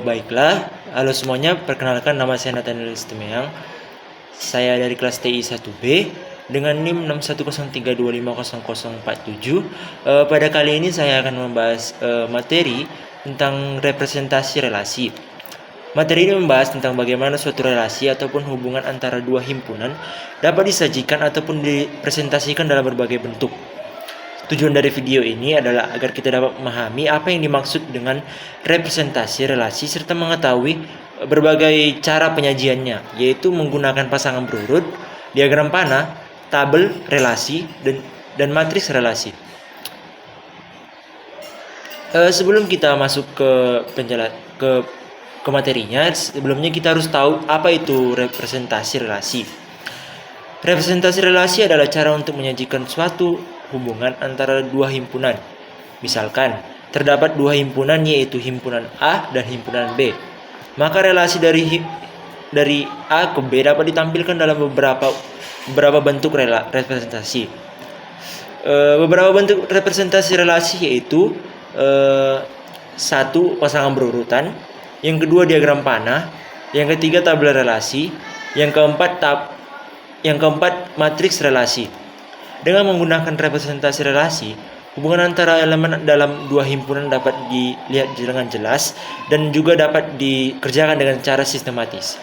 Baiklah, halo semuanya, perkenalkan nama saya Nathaniel Istimeang. Saya dari kelas TI 1B dengan NIM 61032500047. Pada kali ini saya akan membahas materi tentang representasi relasi. Materi ini membahas tentang bagaimana suatu relasi ataupun hubungan antara dua himpunan dapat disajikan ataupun dipresentasikan dalam berbagai bentuk. Tujuan dari video ini adalah agar kita dapat memahami apa yang dimaksud dengan representasi relasi serta mengetahui berbagai cara penyajiannya, yaitu menggunakan pasangan berurut, diagram panah, tabel relasi, dan matriks relasi. Sebelum kita masuk ke materinya, sebelumnya kita harus tahu apa itu representasi relasi. Representasi relasi adalah cara untuk menyajikan suatu hubungan antara dua himpunan. Misalkan, terdapat dua himpunan yaitu himpunan A dan himpunan B. Maka relasi dari A ke B dapat ditampilkan dalam beberapa bentuk representasi. Beberapa bentuk representasi relasi yaitu satu, pasangan berurutan, yang kedua diagram panah, yang ketiga tabel relasi, yang keempat matriks relasi. Dengan menggunakan representasi relasi, hubungan antara elemen dalam dua himpunan dapat dilihat dengan jelas dan juga dapat dikerjakan dengan cara sistematis.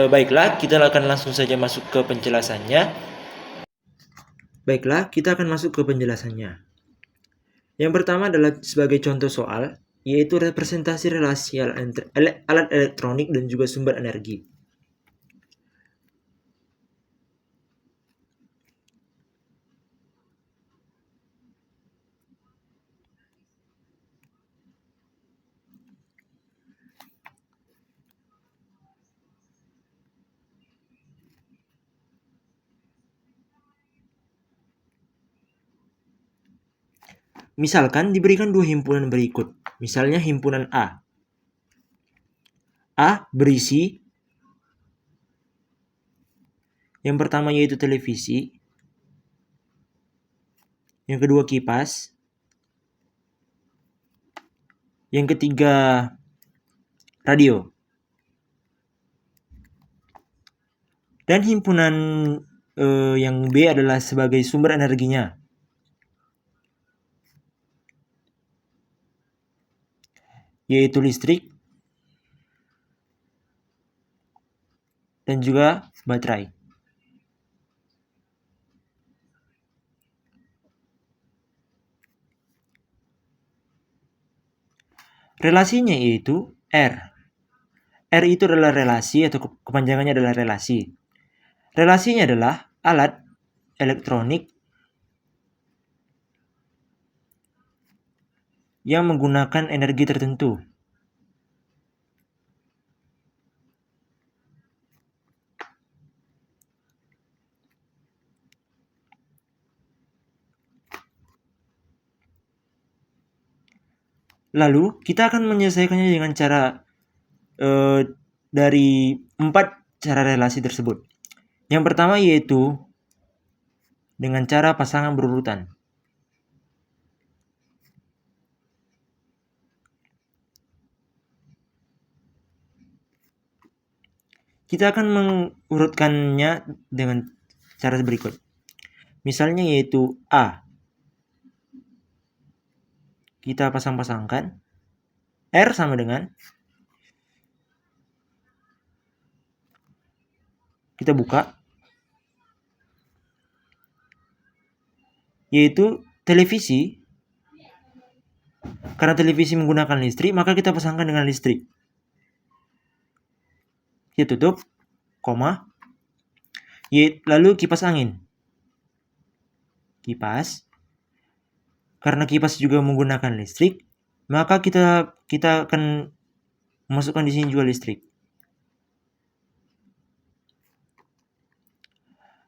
Baiklah, kita akan langsung saja masuk ke penjelasannya. Yang pertama adalah sebagai contoh soal, yaitu representasi relasi alat elektronik dan juga sumber energi. Misalkan diberikan dua himpunan berikut. Misalnya himpunan A. A berisi yang pertama yaitu televisi, yang kedua kipas, yang ketiga radio. Dan himpunan yang B adalah sebagai sumber energinya, yaitu listrik dan juga baterai. Relasinya yaitu R. R itu adalah relasi atau kepanjangannya adalah relasi. Relasinya adalah alat elektronik yang menggunakan energi tertentu. Lalu kita akan menyelesaikannya dengan cara dari 4 cara relasi tersebut. Yang pertama yaitu dengan cara pasangan berurutan. Kita akan mengurutkannya dengan cara berikut. Misalnya yaitu A. Kita pasang-pasangkan. R sama dengan, kita buka, yaitu televisi. Karena televisi menggunakan listrik, maka kita pasangkan dengan listrik. Kita tutup, koma. Lalu kipas angin. Kipas. Karena kipas juga menggunakan listrik, maka kita akan memasukkan di sini juga listrik.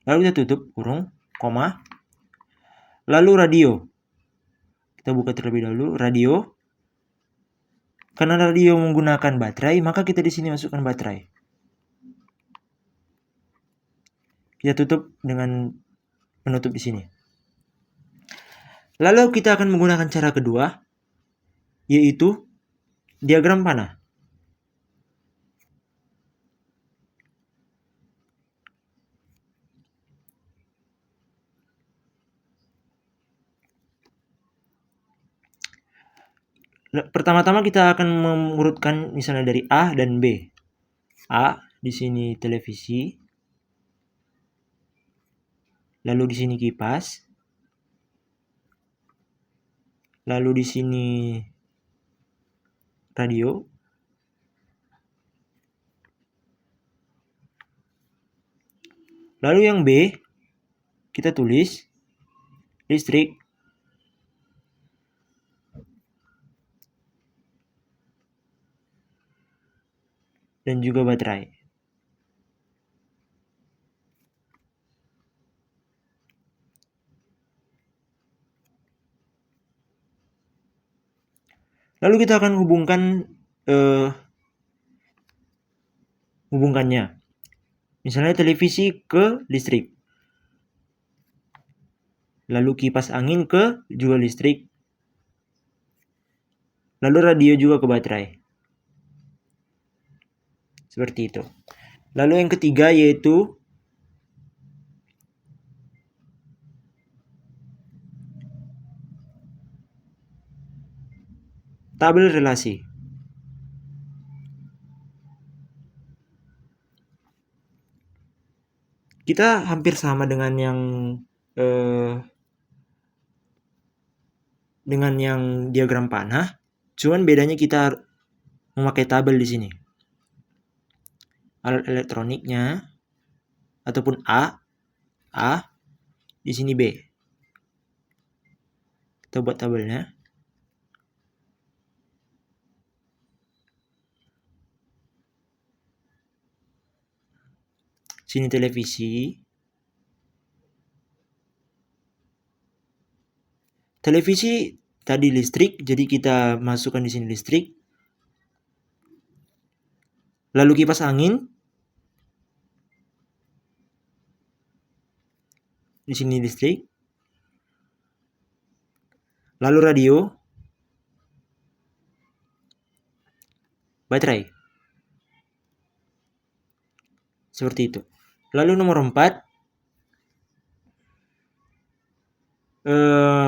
Lalu kita tutup, kurung, koma. Lalu radio. Kita buka terlebih dahulu, radio. Karena radio menggunakan baterai, maka kita di sini masukkan baterai. Kita tutup dengan penutup di sini. Lalu kita akan menggunakan cara kedua, yaitu diagram panah. Pertama-tama kita akan mengurutkan misalnya dari A dan B. A, di sini televisi, lalu di sini kipas, lalu di sini radio, lalu yang B kita tulis listrik, dan juga baterai. Lalu kita akan hubungkannya. Misalnya televisi ke listrik. Lalu kipas angin ke juga listrik. Lalu radio juga ke baterai. Seperti itu. Lalu yang ketiga yaitu tabel relasi. Kita hampir sama dengan yang diagram panah, cuman bedanya kita memakai tabel di sini. Alat elektroniknya ataupun A, di sini B. Kita buat tabelnya. Sini televisi. Televisi tadi listrik, jadi kita masukkan di sini listrik. Lalu kipas angin. Di sini listrik. Lalu radio. Baterai. Seperti itu. Lalu nomor 4.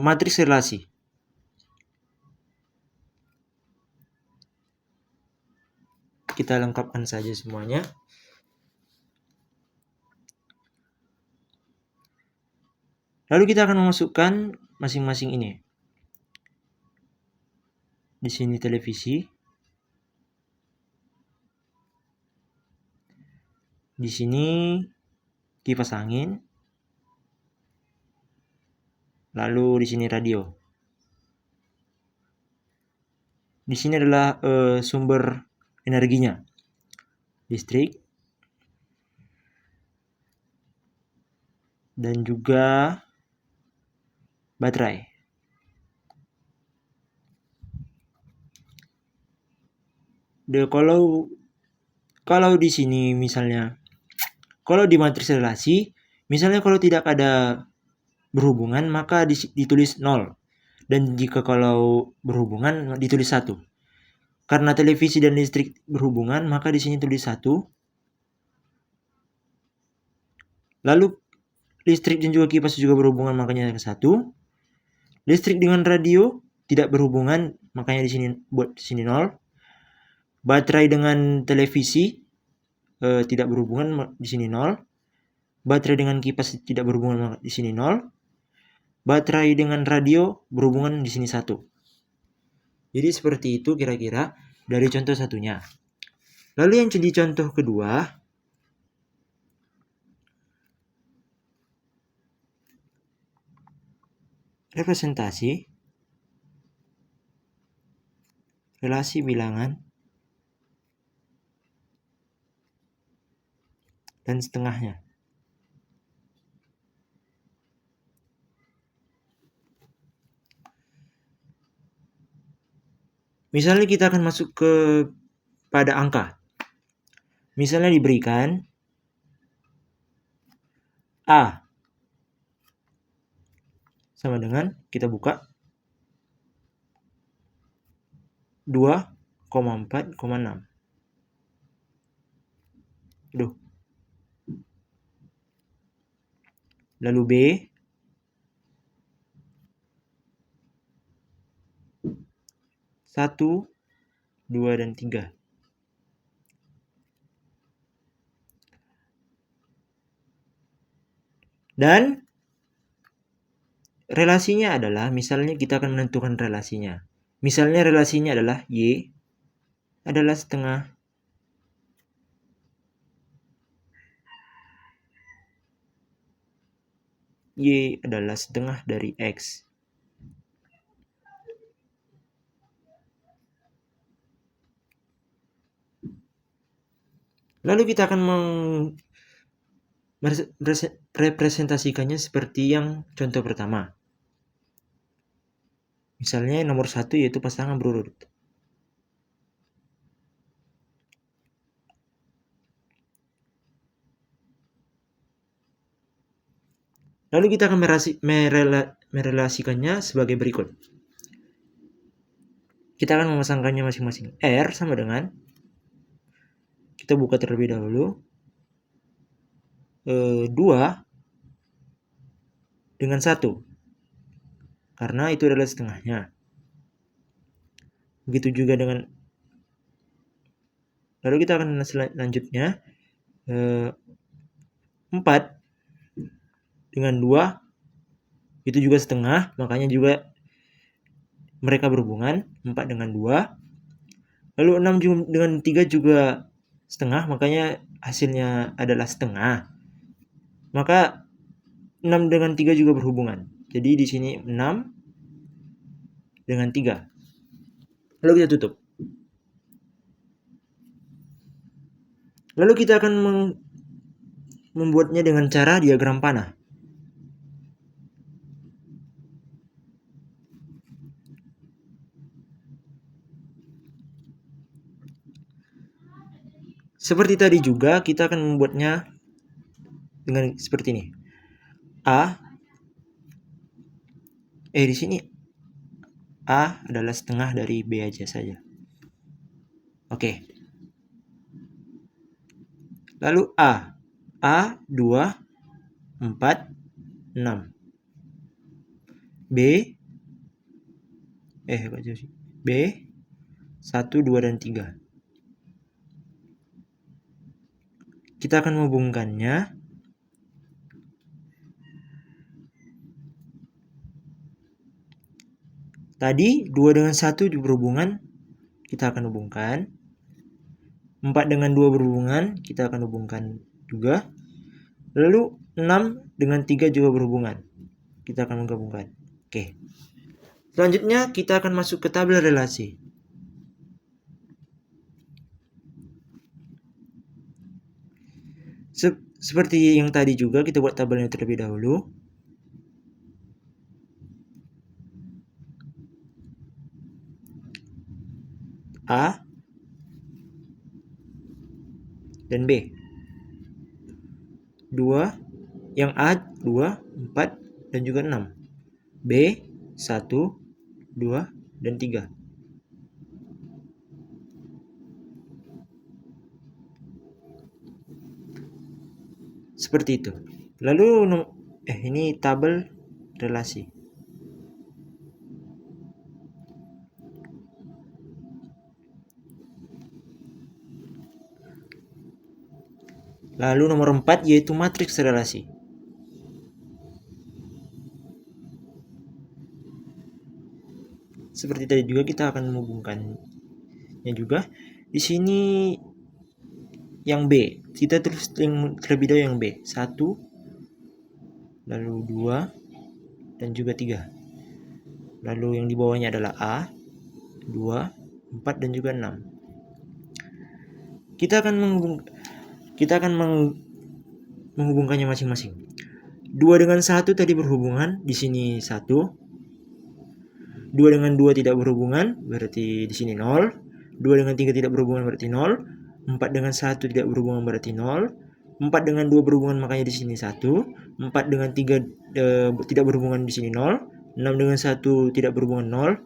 Matriks relasi. Kita lengkapkan saja semuanya. Lalu kita akan memasukkan masing-masing ini. Di sini televisi. Di sini kipas angin. Lalu di sini radio. Di sini adalah sumber energinya. Listrik. Dan juga baterai. Kalau di sini misalnya, kalau di matriks relasi, misalnya kalau tidak ada berhubungan maka ditulis 0. Dan jika kalau berhubungan ditulis 1. Karena televisi dan listrik berhubungan maka di sini tulis 1. Lalu listrik dan juga kipas juga berhubungan makanya 1. Listrik dengan radio tidak berhubungan makanya di sini buat di sini 0. Baterai dengan televisi tidak berhubungan di sini 0. Baterai dengan kipas tidak berhubungan di sini 0. Baterai dengan radio berhubungan di sini 1. Jadi seperti itu kira-kira dari contoh satunya. Lalu yang jadi contoh kedua, representasi relasi bilangan dan setengahnya. Misalnya kita akan masuk pada angka. Misalnya diberikan A sama dengan, kita buka, 2,4,6. Lalu B 1, 2, dan 3. Dan relasinya adalah, misalnya kita akan menentukan relasinya. Misalnya relasinya adalah Y adalah setengah Y adalah setengah dari X. Lalu kita akan merepresentasikannya seperti yang contoh pertama. Misalnya nomor 1 yaitu pasangan berurut. Lalu kita akan merelasikannya sebagai berikut. Kita akan memasangkannya masing-masing. R sama dengan, kita buka terlebih dahulu, 2 dengan 1. Karena itu adalah setengahnya. Begitu juga dengan, lalu kita akan selanjutnya 4 dengan 2 itu juga setengah, makanya juga mereka berhubungan, 4 dengan 2. Lalu 6 dengan 3 juga setengah, makanya hasilnya adalah setengah. Maka 6 dengan 3 juga berhubungan. Jadi di sini 6 dengan 3. Lalu kita tutup. Lalu kita akan membuatnya dengan cara diagram panah. Seperti tadi juga, kita akan membuatnya dengan seperti ini. Di sini A adalah setengah dari B aja saja. Oke. Lalu A 2, 4, 6. B 1, 2, dan 3. Kita akan menghubungkannya tadi 2 dengan 1 berhubungan, kita akan hubungkan. 4 dengan 2 berhubungan, kita akan hubungkan juga. Lalu 6 dengan 3 juga berhubungan, kita akan menggabungkan. Oke. Selanjutnya kita akan masuk ke tabel relasi. Seperti yang tadi juga, kita buat tabelnya terlebih dahulu. A dan B. 2, yang A 2, 4, dan juga 6. B 1, 2, dan 3. Seperti itu. Lalu ini tabel relasi. Lalu nomor 4 yaitu matriks relasi. Seperti tadi juga, kita akan menghubungkannya juga. Di sini yang B, kita terus terlebih dahulu yang B. 1, lalu 2, dan juga 3. Lalu yang di bawahnya adalah A 2, 4, dan juga 6. Kita akan menghubungkannya masing-masing. 2 dengan 1 tadi berhubungan, di sini 1. 2 dengan 2 tidak berhubungan, berarti di sini 0. 2 dengan 3 tidak berhubungan, berarti 0. 4 dengan 1 tidak berhubungan, berarti 0. 4 dengan 2 berhubungan, makanya di sini 1. 4 dengan 3 tidak berhubungan, di sini 0. 6 dengan 1 tidak berhubungan, 0.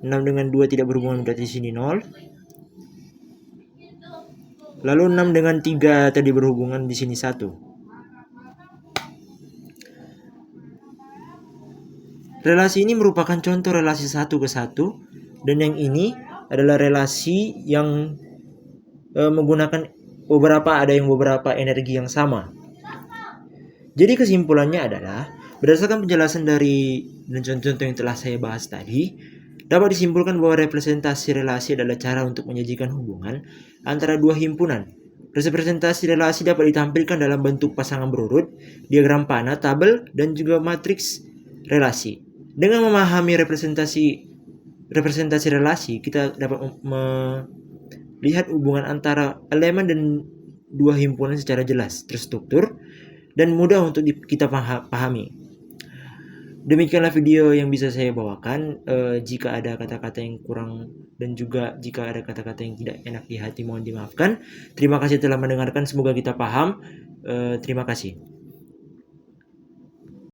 6 dengan 2 tidak berhubungan, berarti di sini 0. Lalu 6 dengan 3 tadi berhubungan, di sini 1. Relasi ini merupakan contoh relasi 1 ke 1 Dan yang ini adalah relasi yang menggunakan ada yang beberapa energi yang sama. Jadi kesimpulannya adalah, berdasarkan penjelasan dari dan contoh-contoh yang telah saya bahas tadi, dapat disimpulkan bahwa representasi relasi adalah cara untuk menyajikan hubungan antara dua himpunan. Representasi relasi dapat ditampilkan dalam bentuk pasangan berurut, diagram panah, tabel, dan juga matriks relasi. Dengan memahami representasi relasi, kita dapat melihat hubungan antara elemen dan dua himpunan secara jelas, terstruktur, dan mudah untuk kita pahami. Demikianlah video yang bisa saya bawakan. Jika ada kata-kata yang kurang dan juga jika ada kata-kata yang tidak enak di hati, mohon dimaafkan. Terima kasih telah mendengarkan, semoga kita paham. Terima kasih.